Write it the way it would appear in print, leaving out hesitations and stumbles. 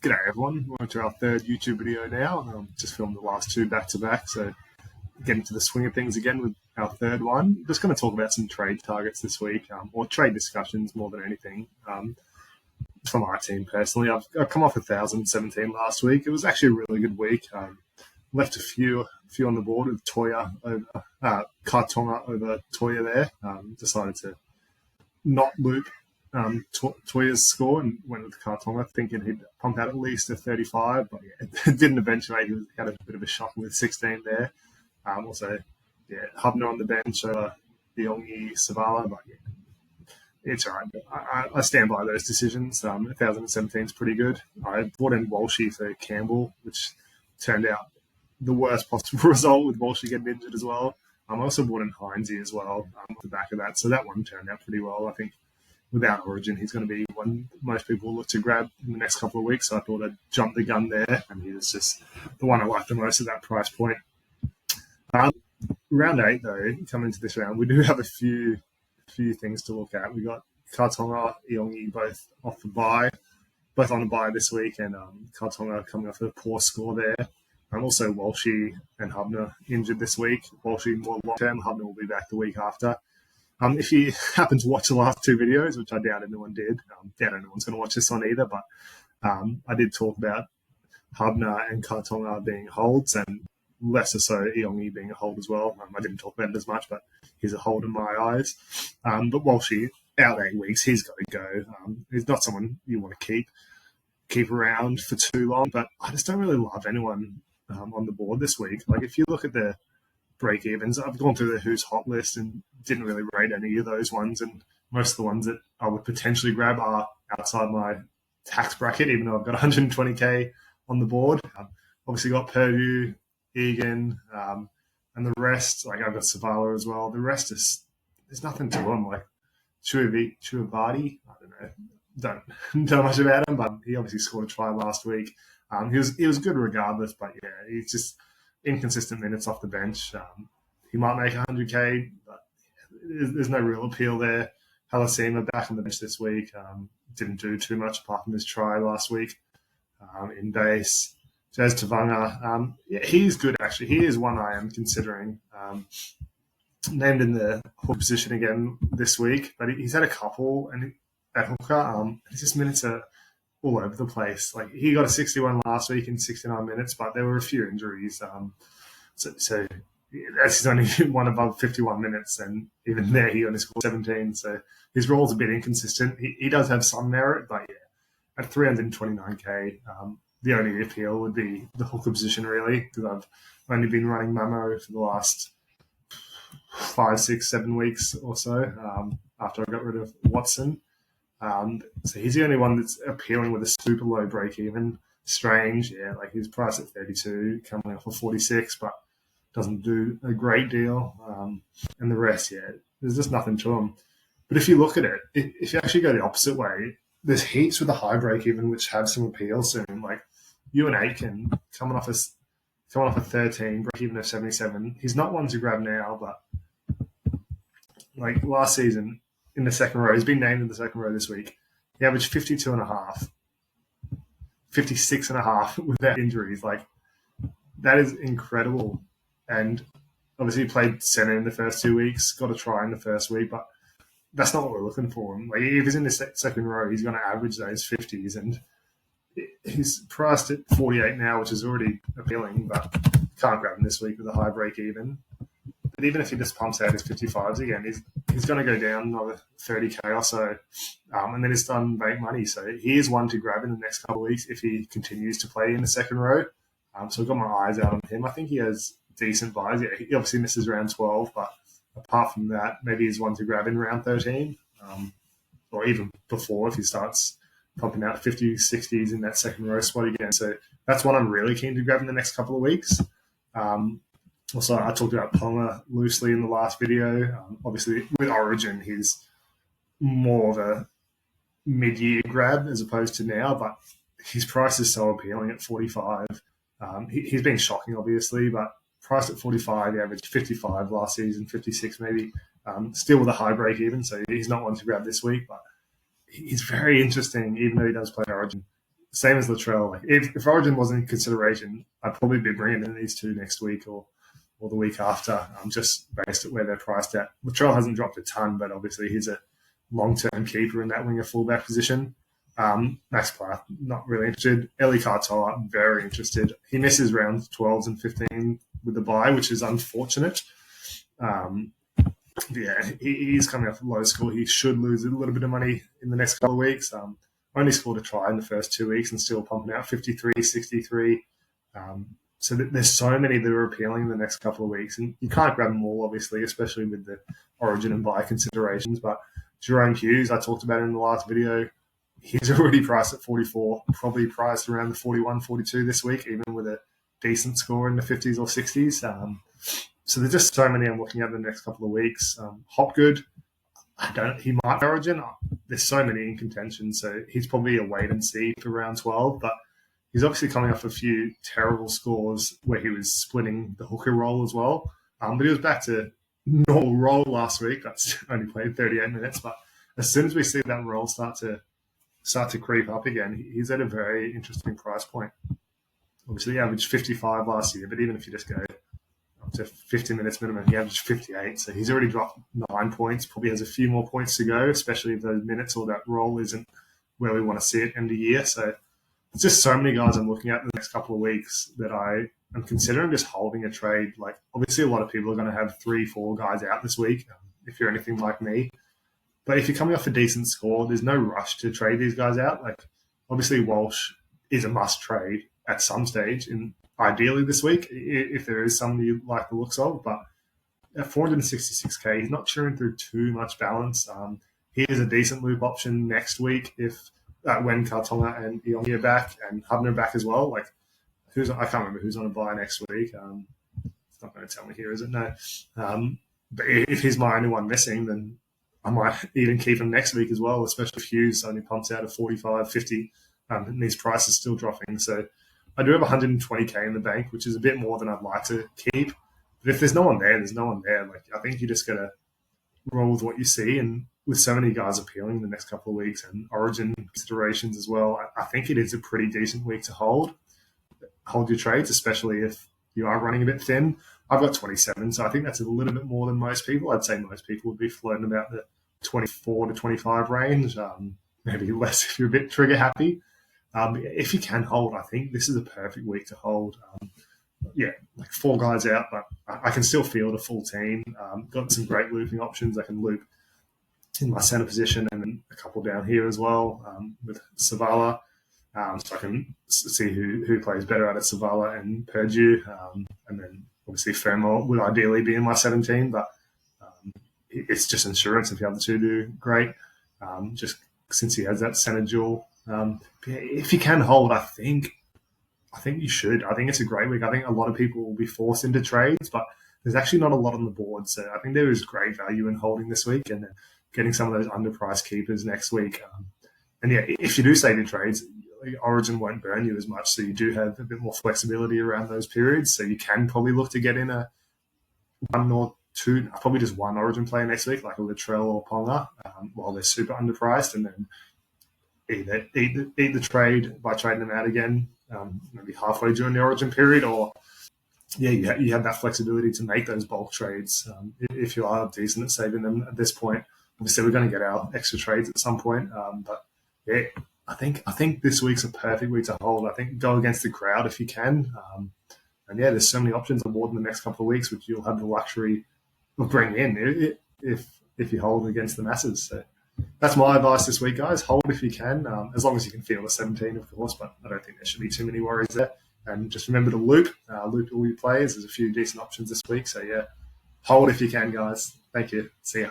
G'day everyone, welcome to our third YouTube video now. Just filmed the last two back-to-back, so getting to the swing of things again with our third one. Just going to talk about some trade targets this week, or trade discussions more than anything. For my team personally, I've come off 1,017 last week. It was actually a really good week. Left a few on the board with Toya over Kartonga over Toya there. Decided to not loop Toya's score and went with Kartonga, thinking he'd pump out at least a 35, but yeah, it didn't eventuate. He had a bit of a shock with 16 there. Also, Hubner on the bench over Yongi Savala, but yeah, it's all right. I stand by those decisions. 1,017 is pretty good. I brought in Walshy for Campbell, which turned out the worst possible result with Walshy getting injured as well. I also brought in Heinze as well off the back of that, so that one turned out pretty well. I think without Origin, he's going to be one most people will look to grab in the next couple of weeks. So I thought I'd jump the gun there, and he was just the one I liked the most at that price point. Round 8, though, coming into this round, we do have a few things to look at. We got Kartonga, Iongi both off the bye, both on a bye this week, and Kartonga coming off a poor score there. And also Walshy and Hubner injured this week. Walshy more long-term, Hubner will be back the week after. If you happen to watch the last two videos, which I doubt anyone did, doubt anyone's going to watch this one either, but I did talk about Hubner and Kartonga being holds and less or so Iongi being a hold as well. I didn't talk about it as much, but he's a hold in my eyes. But Walshy, out 8 weeks, he's got to go. He's not someone you want to keep around for too long, but I just don't really love anyone on the board this week. Like, if you look at the break-evens, I've gone through the Who's Hot list and didn't really rate any of those ones, and most of the ones that I would potentially grab are outside my tax bracket, even though I've got 120k on the board. Obviously got Purdue, Egan, and the rest, like I've got Savala as well. The rest is, there's nothing to them. Like Chuavati, I don't know much about him, but he obviously scored a try last week. He was good regardless, but yeah, he's just inconsistent minutes off the bench. He might make 100k, but there's no real appeal there. Halasima back on the bench this week. Didn't do too much apart from his try last week in base. Jazz Tavanga, he's good actually. He is one I am considering. Named in the hook position again this week, but he's had a couple and at hooker. His just minutes are all over the place. Like, he got a 61 last week in 69 minutes, but there were a few injuries. So that's his only one above 51 minutes, and even there he only scored 17. So his role's a bit inconsistent. He does have some merit, but yeah, at 329k, the only appeal would be the hooker position, really, because I've only been running Mamo for the last 5, 6, 7 weeks or so after I got rid of Watson. So he's the only one that's appealing with a super low break even. Strange, yeah, like he's priced at 32, coming off of 46, but doesn't do a great deal. And the rest, yeah, there's just nothing to him. But if you look at it, if you actually go the opposite way, there's heaps with a high break even which have some appeal soon. Like you and Aitken coming off a 13, break even of 77. He's not one to grab now, but like last season in the second row, he's been named in the second row this week. He averaged 52.5, 56.5 without injuries. Like, that is incredible. And obviously he played centre in the first 2 weeks, got a try in the first week, but that's not what we're looking for. Like, if he's in the second row, he's going to average those 50s, and he's priced at 48 now, which is already appealing, but can't grab him this week with a high break even. But even if he just pumps out his 55s again, he's going to go down another 30k or so, and then he's done make money. So he is one to grab in the next couple of weeks if he continues to play in the second row. So I've got my eyes out on him. I think he has decent buys. Yeah, he obviously misses round 12, but apart from that, maybe he's one to grab in round 13, or even before if he starts pumping out 50s, 60s in that second row spot again. So that's one I'm really keen to grab in the next couple of weeks. Also, I talked about Ponga loosely in the last video. Obviously, with Origin, he's more of a mid-year grab as opposed to now, but his price is so appealing at 45. He's been shocking, obviously, but priced at 45, he averaged 55 last season, 56 maybe, still with a high break even, so he's not one to grab this week, but he's very interesting, even though he does play Origin. same as Latrell. Like if Origin wasn't in consideration, I'd probably be bringing in these two next week or the week after. Just based at where they're priced at. Latrell hasn't dropped a ton, but obviously he's a long-term keeper in that winger fullback position. Max Plath, not really interested. Eli Katoa, very interested. He misses rounds 12s and 15 with the bye, which is unfortunate. He's coming off a low score. He should lose a little bit of money in the next couple of weeks. Only scored a try in the first 2 weeks and still pumping out 53, 63. So there's so many that are appealing in the next couple of weeks. And you can't grab them all, obviously, especially with the Origin and bye considerations. But Jerome Hughes, I talked about in the last video, he's already priced at 44, probably priced around the 41, 42 this week, even with a decent score in the 50s or 60s. So there's just so many I'm looking at in the next couple of weeks. Hopgood, he might be Origin. There's so many in contention, so he's probably a wait and see for round 12. But he's obviously coming off a few terrible scores where he was splitting the hooker role as well. But he was back to normal role last week. That's only played 38 minutes. But as soon as we see that role start to creep up again, he's at a very interesting price point. Obviously, he averaged 55 last year, but even if you just go up to 50 minutes minimum, he averaged 58. So he's already dropped 9 points, probably has a few more points to go, especially if those minutes or that role isn't where we want to see it end of year. So there's just so many guys I'm looking at in the next couple of weeks that I am considering just holding a trade. Like, obviously, a lot of people are going to have 3-4 guys out this week, if you're anything like me. But if you're coming off a decent score, there's no rush to trade these guys out. Like, obviously, Walsh is a must trade at some stage, and ideally this week, if there is somebody you like the looks of. But at 466k, he's not churning through too much balance. He is a decent loop option next week if when Kartonga and Iongi are back and Hubner are back as well. Like, I can't remember who's on a bye next week. It's not going to tell me here, is it? No. But if he's my only one missing, then I might even keep him next week as well, especially if Hughes only pumps out a 45, 50, and these prices still dropping. So I do have 120k in the bank, which is a bit more than I'd like to keep. But if there's no one there, there's no one there. Like, I think you just got to roll with what you see. And with so many guys appealing in the next couple of weeks and Origin considerations as well, I think it is a pretty decent week to hold your trades, especially if you are running a bit thin. I've got 27, so I think that's a little bit more than most people. I'd say most people would be floating about the 24 to 25 range, maybe less if you're a bit trigger happy. If you can hold, I think this is a perfect week to hold. Like 4 guys out, but I can still field a full team. Got some great looping options. I can loop in my center position and then a couple down here as well with Savala. So I can see who plays better out of Savala and Purdue. And then obviously Fermor would ideally be in my 17, but it's just insurance if the other two do great. Just since he has that center duel. If you can hold, I think you should. I think it's a great week. I think a lot of people will be forced into trades, but there's actually not a lot on the board. So I think there is great value in holding this week and then getting some of those underpriced keepers next week. If you do save your trades, Origin won't burn you as much, so you do have a bit more flexibility around those periods. So you can probably look to get in a 1 or 2, probably just 1 Origin player next week, like a Latrell or Ponga, while they're super underpriced, and then either eat the trade by trading them out again, maybe halfway during the Origin period, or you have that flexibility to make those bulk trades if you are decent at saving them at this point. Obviously, we're going to get our extra trades at some point, but yeah. I think this week's a perfect week to hold. I think go against the crowd if you can. There's so many options on board in the next couple of weeks, which you'll have the luxury of bringing in if you hold against the masses. So that's my advice this week, guys. Hold if you can, as long as you can field a 17, of course, but I don't think there should be too many worries there. And just remember to loop all your players. There's a few decent options this week. So, yeah, hold if you can, guys. Thank you. See ya.